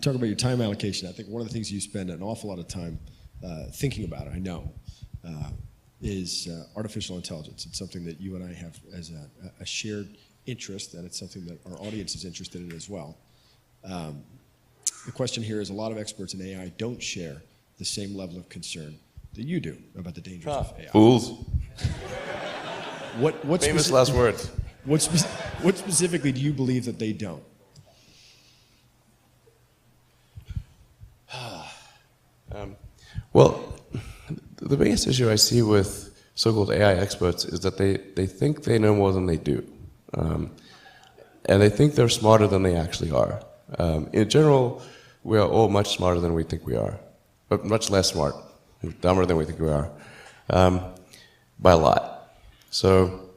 talk about your time allocation. I think one of the things you spend an awful lot of time thinking about, I know, is artificial intelligence. It's something that you and I have as a shared interest, and it's something that our audience is interested in as well. The question here is a lot of experts in AI don't share the same level of concern that you do about the dangers of AI. Fools. What Famous last words. What specifically do you believe that they don't? Well, the biggest issue I see with so-called AI experts is that they think they know more than they do. And they think they're smarter than they actually are. In general, we are all much smarter than we think we are, but much less smart, dumber than we think we are, by a lot. So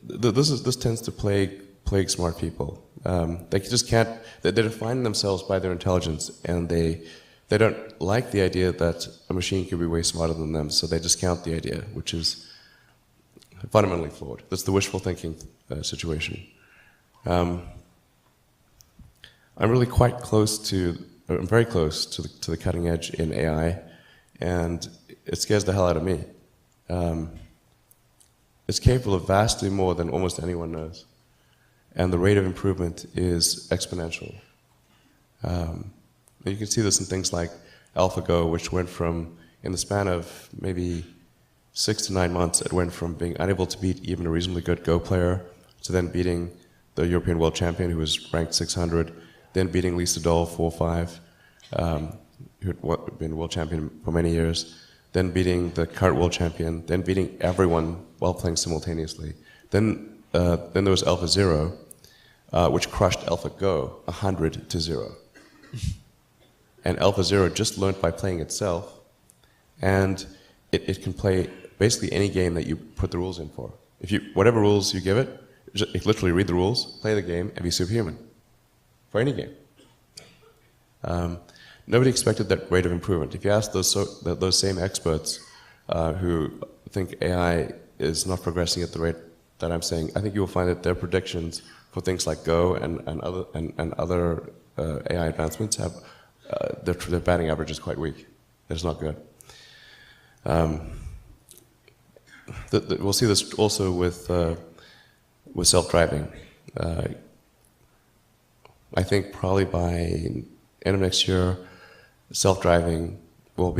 this tends to plague smart people. They just can't. They define themselves by their intelligence, and they don't like the idea that a machine could be way smarter than them. So they discount the idea, which is fundamentally flawed. That's the wishful thinking situation. I'm really quite close to. I'm very close to the cutting edge in AI, and it scares the hell out of me. It's capable of vastly more than almost anyone knows. And the rate of improvement is exponential. You can see this in things like AlphaGo, which went from, in the span of maybe 6 to 9 months, it went from being unable to beat even a reasonably good Go player, to then beating the European world champion, who was ranked 600, then beating Lee Sedol 4-5, who had been world champion for many years, then beating the current world champion, then beating everyone while playing simultaneously. Then there was AlphaZero, which crushed AlphaGo 100-0. And AlphaZero just learned by playing itself, and it can play basically any game that you put the rules in for. Whatever rules you give it, it literally read the rules, play the game, and be superhuman. For any game. Nobody expected that rate of improvement. If you ask those same experts who think AI is not progressing at the rate that I'm saying, I think you will find that their predictions for things like Go and other AI advancements have their batting average is quite weak. It's not good. We'll see this also with self-driving. I think probably by end of next year, self-driving will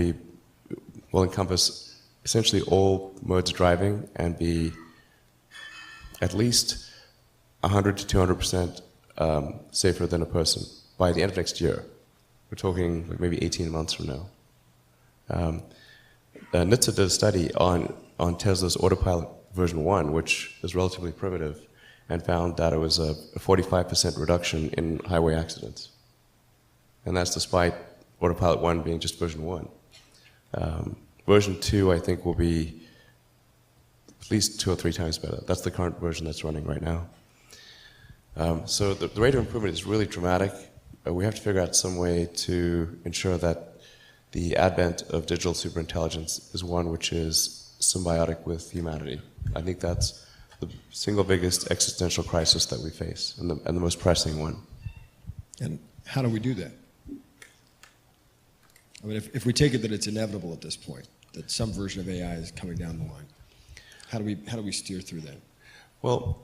encompass essentially all modes of driving and be at least 100 to 200% safer than a person by the end of next year. We're talking like maybe 18 months from now. NHTSA did a study on Tesla's Autopilot version 1, which is relatively primitive, and found that it was a 45% reduction in highway accidents. And that's despite Autopilot 1 being just version 1. Version 2, I think, will be at least 2 or 3 times better. That's the current version that's running right now. So the rate of improvement is really dramatic. We have to figure out some way to ensure that the advent of digital superintelligence is one which is symbiotic with humanity. I think that's the single biggest existential crisis that we face, and the most pressing one. And how do we do that? I mean, if we take it that it's inevitable at this point, that some version of AI is coming down the line, how do we steer through that? Well,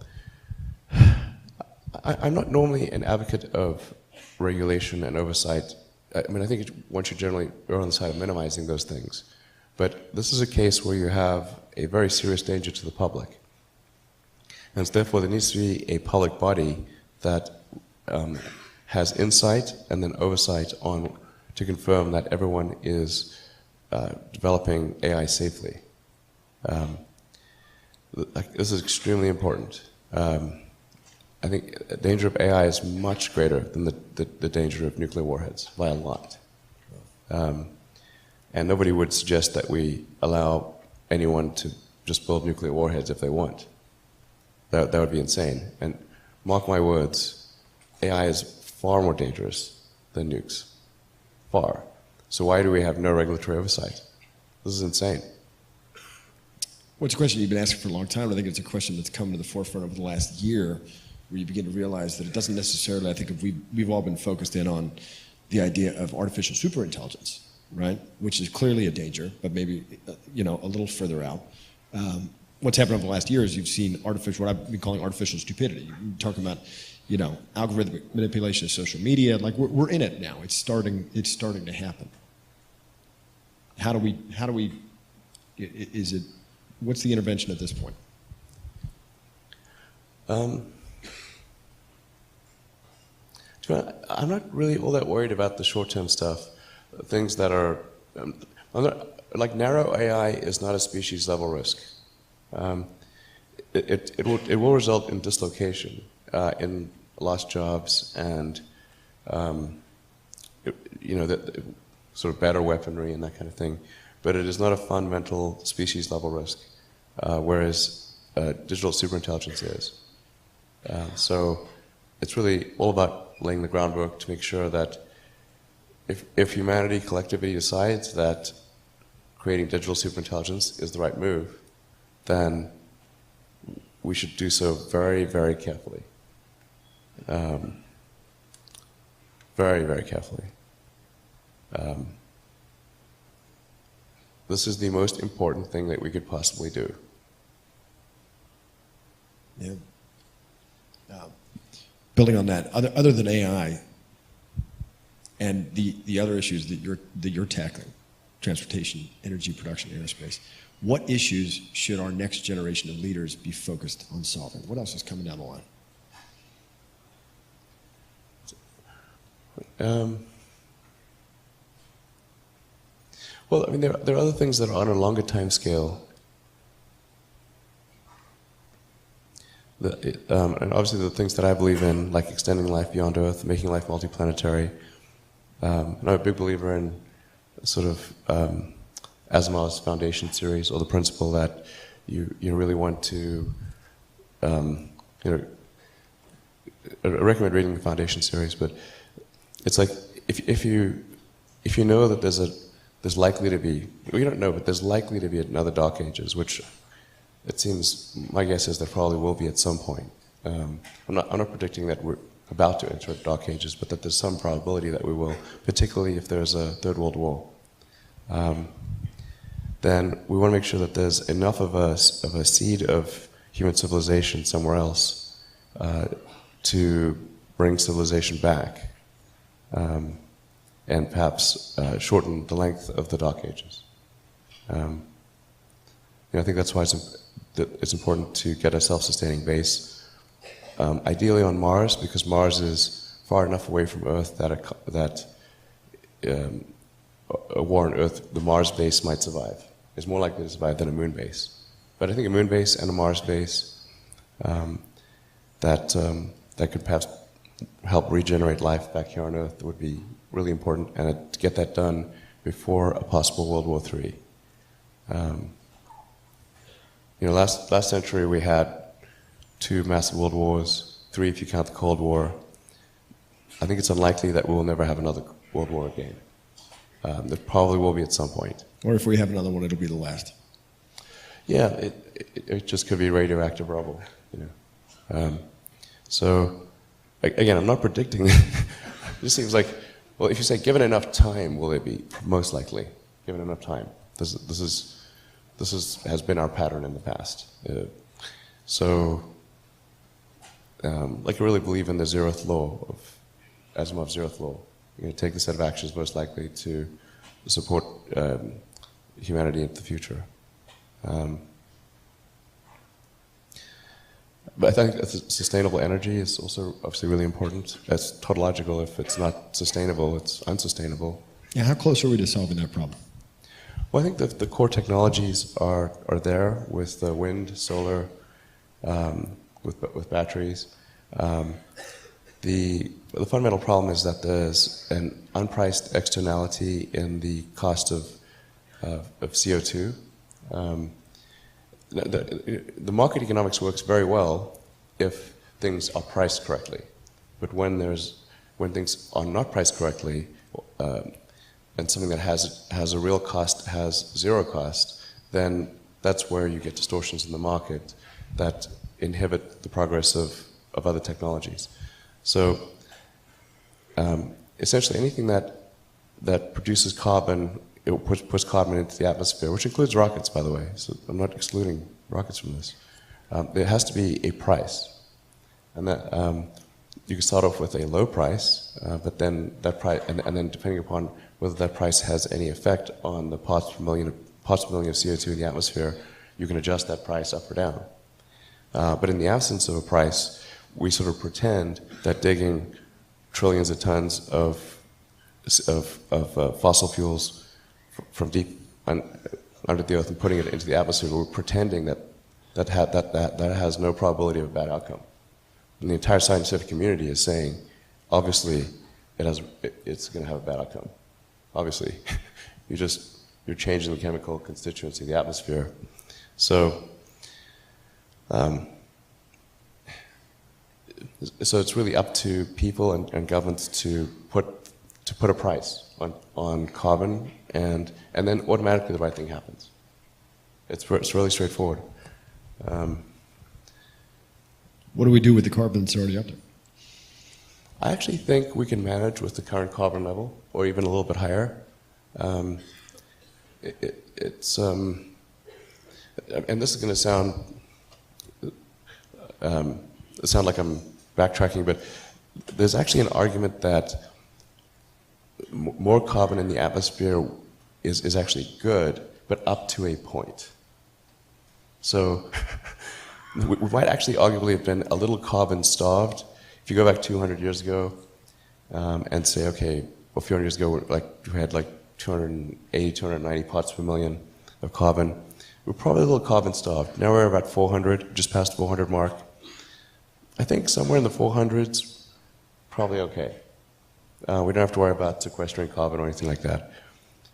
I'm not normally an advocate of regulation and oversight. I mean, I think one should generally err on the side of minimizing those things. But this is a case where you have a very serious danger to the public. And so therefore, there needs to be a public body that has insight and then oversight to confirm that everyone is developing AI safely. This is extremely important. I think the danger of AI is much greater than the danger of nuclear warheads by a lot. And nobody would suggest that we allow anyone to just build nuclear warheads if they want. That would be insane. And mark my words, AI is far more dangerous than nukes. Far. So why do we have no regulatory oversight? This is insane. Well, it's a question you've been asking for a long time. I think it's a question that's come to the forefront over the last year where you begin to realize that it doesn't necessarily, I think if we've all been focused in on the idea of artificial superintelligence, right? Which is clearly a danger, but maybe, a little further out. What's happened over the last year is you've seen what I've been calling artificial stupidity. You're talking about, algorithmic manipulation of social media. Like we're in it now. It's starting to happen. How do we, what's the intervention at this point? I'm not really all that worried about the short-term stuff. Things that are, like narrow AI is not a species-level risk. It will result in dislocation, in lost jobs, and sort of better weaponry and that kind of thing. But it is not a fundamental species-level risk, whereas digital superintelligence is. So it's really all about laying the groundwork to make sure that if humanity collectively decides that creating digital superintelligence is the right move, then we should do so very, very carefully. Very, very carefully. This is the most important thing that we could possibly do. Yeah. Building on that, other than AI and the other issues that you're tackling, transportation, energy production, aerospace, what issues should our next generation of leaders be focused on solving? What else is coming down the line? Well, I mean, there are other things that are on a longer time scale. And obviously the things that I believe in, like extending life beyond Earth, making life multiplanetary. I'm a big believer in sort of Asimov's Foundation series, or the principle that you really want to, I recommend reading the Foundation series, but it's like if you know that there's likely to be, we don't know, but there's likely to be another Dark Ages, which it seems, my guess is there probably will be at some point. I'm not predicting that we're about to enter Dark Ages, but that there's some probability that we will, particularly if there's a Third World War. Then we want to make sure that there's enough of a seed of human civilization somewhere else to bring civilization back, and perhaps shorten the length of the Dark Ages. I think that's why it's important to get a self-sustaining base, ideally on Mars, because Mars is far enough away from Earth that a war on Earth, the Mars base might survive. It's more likely to survive than a moon base. But I think a moon base and a Mars base that could perhaps help regenerate life back here on Earth would be really important, and to get that done before a possible World War III. Last century we had 2 massive world wars, 3 if you count the Cold War. I think it's unlikely that we will never have another world war again. There probably will be at some point. Or if we have another one, it'll be the last. Yeah, it just could be radioactive rubble. So again, I'm not predicting. It just seems like, well, if you say given enough time, will it be? Most likely, given enough time. This has been our pattern in the past. I really believe in the zeroth law of Asimov's zeroth law. You're going to take the set of actions most likely to support humanity into the future. But I think sustainable energy is also obviously really important. It's tautological. If it's not sustainable, it's unsustainable. Yeah, how close are we to solving that problem? Well, I think that the core technologies are there with wind, solar, with batteries. The fundamental problem is that there's an unpriced externality in the cost of CO2. The market economics works very well if things are priced correctly, but when things are not priced correctly, and something that has a real cost has zero cost, then that's where you get distortions in the market that inhibit the progress of of other technologies. So essentially anything that produces carbon, it puts carbon into the atmosphere, which includes rockets, by the way. So I'm not excluding rockets from this. There has to be a price, and that you can start off with a low price, but then that price, and then depending upon whether that price has any effect on the parts per million of CO2 in the atmosphere, you can adjust that price up or down. But in the absence of a price, we sort of pretend that digging trillions of tons of fossil fuels from deep under the earth and putting it into the atmosphere, we're pretending that has no probability of a bad outcome. And the entire scientific community is saying, obviously, it's going to have a bad outcome. Obviously, you're changing the chemical constituency of the atmosphere. So, so it's really up to people and governments to put a price on carbon, and then automatically the right thing happens. It's really straightforward. What do we do with the carbon that's already up there? I actually think we can manage with the current carbon level, or even a little bit higher. It's and this is going to sound like I'm backtracking, but there's actually an argument that more carbon in the atmosphere is actually good, but up to a point. So we might actually arguably have been a little carbon starved. If you go back 200 years ago and say, okay, a few hundred years ago, we had like 280, 290 parts per million of carbon. We're probably a little carbon starved. Now we're about 400, just past 400 mark. I think somewhere in the 400s, probably okay. We don't have to worry about sequestering carbon or anything like that.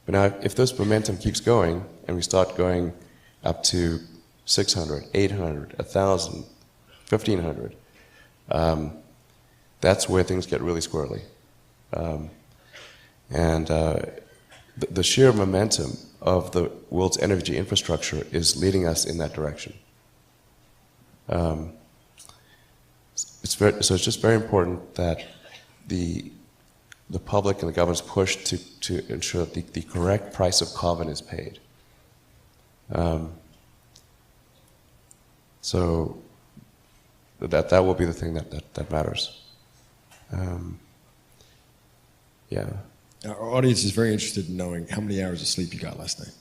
But now, if this momentum keeps going, and we start going up to 600, 800, 1,000, 1,500, that's where things get really squirrely. The sheer momentum of the world's energy infrastructure is leading us in that direction. So it's just very important that the public and the governments push to ensure that the correct price of carbon is paid. So that will be the thing that matters. Yeah. Our audience is very interested in knowing how many hours of sleep you got last night.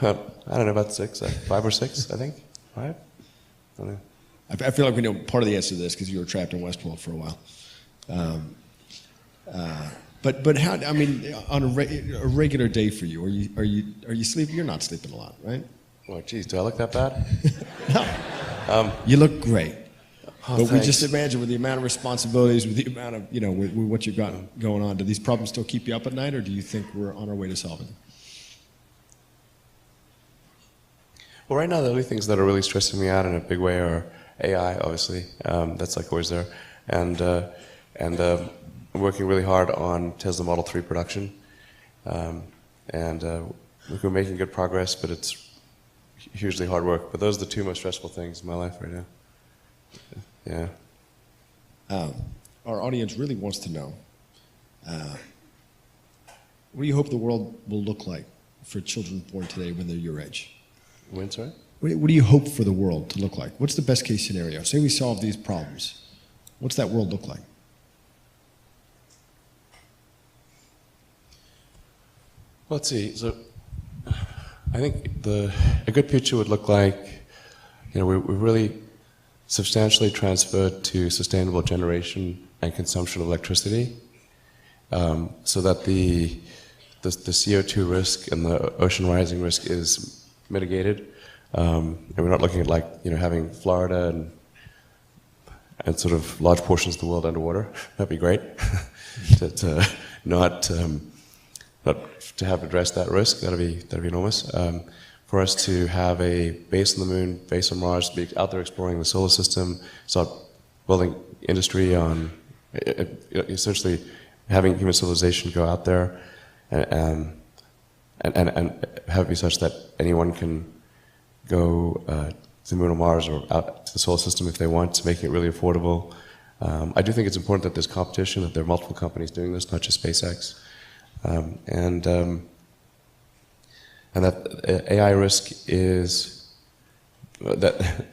I don't know, about 5 or 6, I think. 5? I don't know. I feel like we know part of the answer to this because you were trapped in Westworld for a while. But how? I mean, on a regular day for you, are you sleeping? You're not sleeping a lot, right? Oh, geez, do I look that bad? No. You look great. Oh, but thanks. we just imagine with the amount of responsibilities, with the amount of, with what you've got going on, do these problems still keep you up at night, or do you think we're on our way to solving them? Well, right now the only things that are really stressing me out in a big way are AI, obviously. That's like always there. And I'm working really hard on Tesla Model 3 production. We're making good progress, but it's hugely hard work. But those are the two most stressful things in my life right now. Yeah. Our audience really wants to know, what do you hope the world will look like for children born today when they're your age? When, sorry? What do you hope for the world to look like? What's the best case scenario? Say we solve these problems. What's that world look like? Let's see. So I think a good picture would look like, we really substantially transferred to sustainable generation and consumption of electricity, so that the CO2 risk and the ocean rising risk is mitigated, and we're not looking at having Florida and sort of large portions of the world underwater. That'd be great. to not to have addressed that risk. That'd be enormous. For us to have a base on the moon, base on Mars, be out there exploring the solar system, start building industry on essentially having human civilization go out there, and have it be such that anyone can go to the moon or Mars or out to the solar system if they want, to making it really affordable. I do think it's important that there's competition, that there are multiple companies doing this, not just SpaceX. And that AI risk is that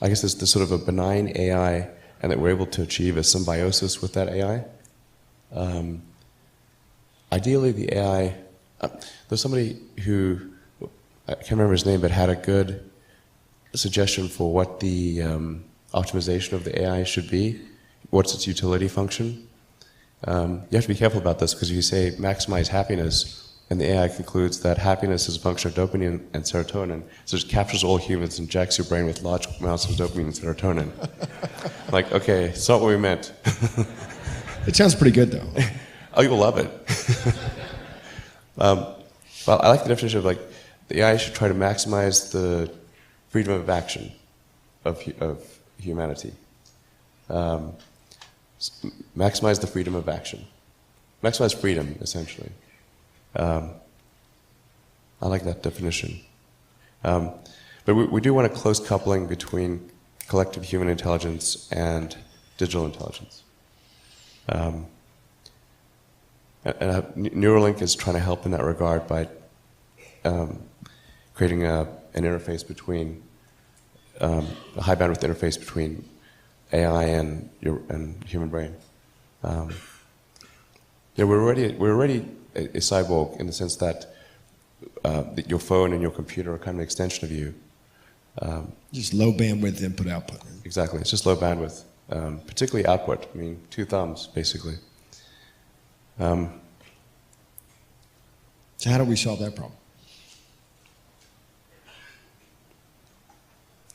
I guess there's sort of a benign AI, and that we're able to achieve a symbiosis with that AI. Ideally, the AI, there's somebody who, I can't remember his name, but had a good suggestion for what the optimization of the AI should be. What's its utility function? You have to be careful about this, because if you say maximize happiness, and the AI concludes that happiness is a function of dopamine and serotonin, so it captures all humans and jacks your brain with large amounts of dopamine and serotonin. Like, okay, it's not what we meant. It sounds pretty good, though. Oh, you'll love it. Well, I like the definition of, like, the AI should try to maximize the freedom of action of humanity. Maximize the freedom of action. Maximize freedom, essentially. I like that definition. But we do want a close coupling between collective human intelligence and digital intelligence. And Neuralink is trying to help in that regard by creating an interface between, a high bandwidth interface between AI and human brain. We're already a cyborg in the sense that your phone and your computer are kind of an extension of you. Just low bandwidth input output. Exactly, it's just low bandwidth, particularly output. I mean, 2 thumbs basically. So how do we solve that problem?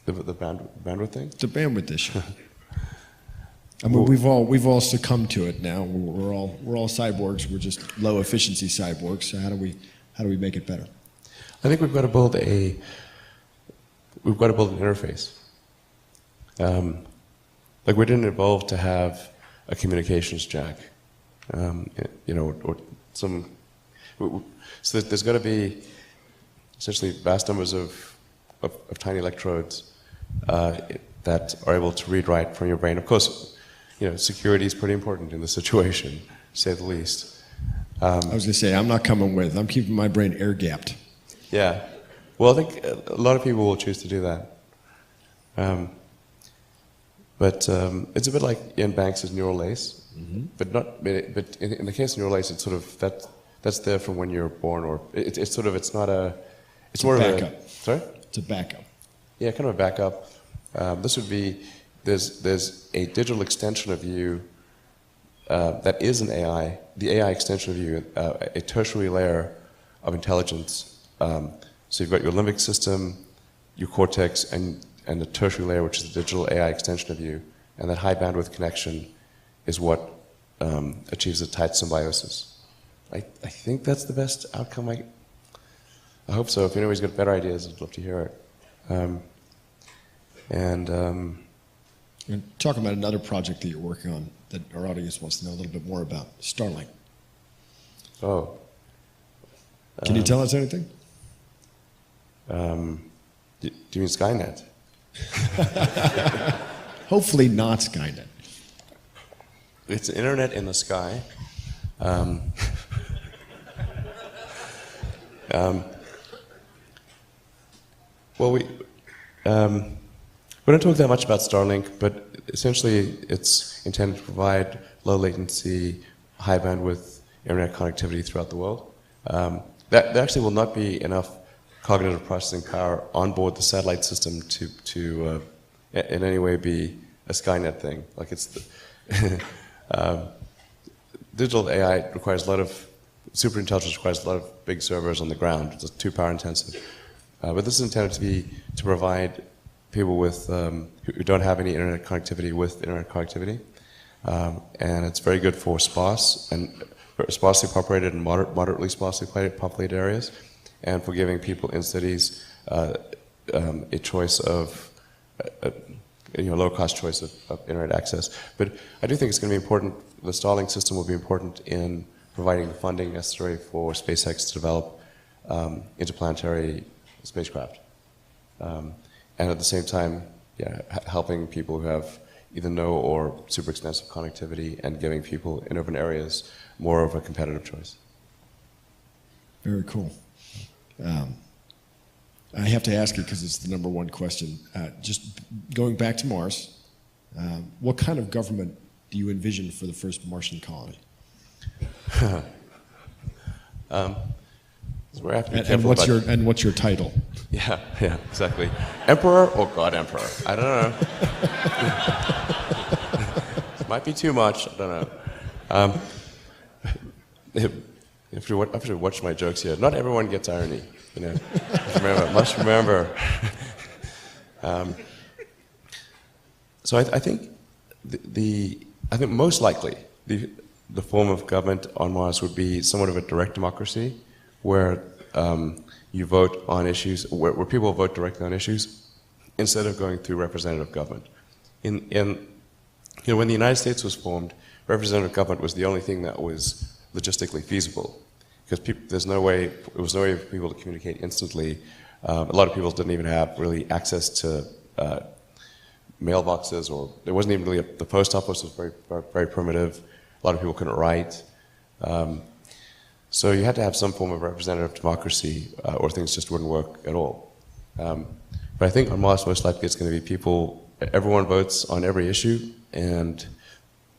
The bandwidth thing? The bandwidth issue. I mean, we've all succumbed to it now. We're all cyborgs. We're just low efficiency cyborgs. So how do we make it better? I think we've got to build an interface. Like, we didn't evolve to have a communications jack, or some. So there's got to be essentially vast numbers of tiny electrodes that are able to read write from your brain. Of course, security is pretty important in this situation, to say the least. I was going to say, I'm not coming with. I'm keeping my brain air-gapped. Yeah. Well, I think a lot of people will choose to do that. But it's a bit like Ian Banks' neural lace. Mm-hmm. But in the case of neural lace, it's sort of that's there from when you're born, or it's more of a backup. Sorry? It's a backup. Yeah, kind of a backup. This would be, there's a digital extension of you that is an AI, the AI extension of you, a tertiary layer of intelligence. So you've got your limbic system, your cortex, and the tertiary layer, which is the digital AI extension of you. And that high bandwidth connection is what achieves a tight symbiosis. I think that's the best outcome. I hope so. If anybody's got better ideas, I'd love to hear it. And talk about another project that you're working on that our audience wants to know a little bit more about, Starlink. Oh. Can you tell us anything? Do you mean Skynet? Hopefully not Skynet. It's the internet in the sky. Well, we don't talk that much about Starlink, but essentially it's intended to provide low latency, high bandwidth internet connectivity throughout the world. There actually will not be enough cognitive processing power on board the satellite system to in any way be a Skynet thing. Like, it's digital AI requires a lot of superintelligence, requires a lot of big servers on the ground. It's too power intensive. But this is intended to provide people with who don't have any internet connectivity with internet connectivity, and it's very good for sparse and sparsely populated and moderately sparsely populated areas, and for giving people in cities a choice of low-cost choice of internet access. But I do think it's going to be important. The Starlink system will be important in providing the funding necessary for SpaceX to develop interplanetary spacecraft. and at the same time, yeah, helping people who have either no or super expensive connectivity and giving people in urban areas more of a competitive choice. Very cool. I have to ask it because it's the number one question. Just going back to Mars, what kind of government do you envision for the first Martian colony? So we're have to be careful and what's your title? Yeah, exactly. Emperor or God Emperor? I don't know. It might be too much. I don't know. If you watch my jokes here, not everyone gets irony. You know, must remember. So I think I think most likely the form of government on Mars would be somewhat of a direct democracy, where you vote on issues, where people vote directly on issues, instead of going through representative government. When the United States was formed, representative government was the only thing that was logistically feasible, because it was no way for people to communicate instantly. A lot of people didn't even have really access to mailboxes, or there wasn't even really the post office was very primitive. A lot of people couldn't write. So you had to have some form of representative democracy, or things just wouldn't work at all. But I think on Mars, most likely it's going to be everyone votes on every issue, and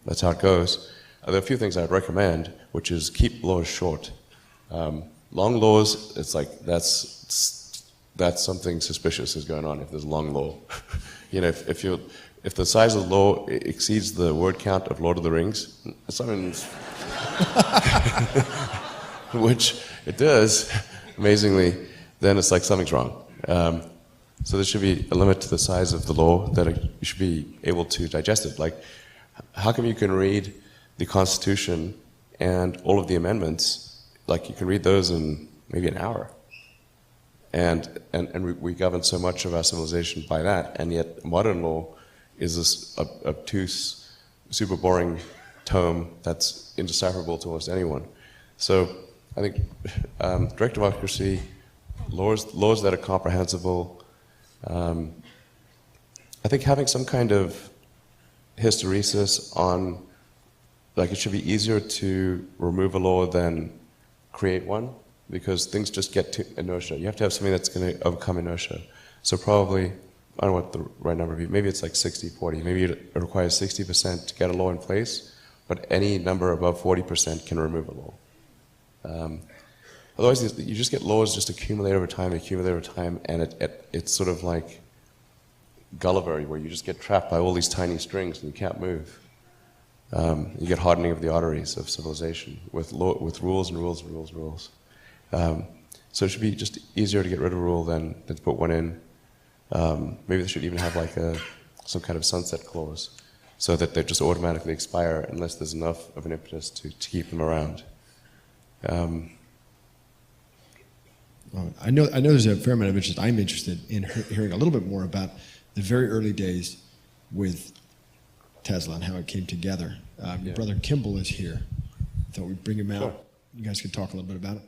that's how it goes. There are a few things I'd recommend, which is keep laws short. Long laws, it's like that's something suspicious is going on if there's a long law. If the size of the law exceeds the word count of Lord of the Rings, something which it does, amazingly, then it's like something's wrong. So there should be a limit to the size of the law that you should be able to digest it. Like, how come you can read the Constitution and all of the amendments, like you can read those in maybe an hour? And we govern so much of our civilization by that, and yet modern law is this obtuse, super boring tome that's indecipherable to almost anyone. So I think direct democracy, laws that are comprehensible. I think having some kind of hysteresis on, like, it should be easier to remove a law than create one, because things just get to inertia. You have to have something that's going to overcome inertia. So probably, I don't know what the right number would be, maybe it's like 60-40. Maybe it requires 60% to get a law in place, but any number above 40% can remove a law. Otherwise, you just get laws just accumulate over time, and it's sort of like Gulliver, where you just get trapped by all these tiny strings and you can't move. You get hardening of the arteries of civilization with rules and rules and rules and rules. So it should be just easier to get rid of a rule than to put one in. Maybe they should even have like some kind of sunset clause, so that they just automatically expire unless there's enough of an impetus to keep them around. I know there's a fair amount of interest. I'm interested in hearing a little bit more about the very early days with Tesla and how it came together. Your brother Kimball is here. I thought we'd bring him out. Sure. You guys could talk a little bit about it.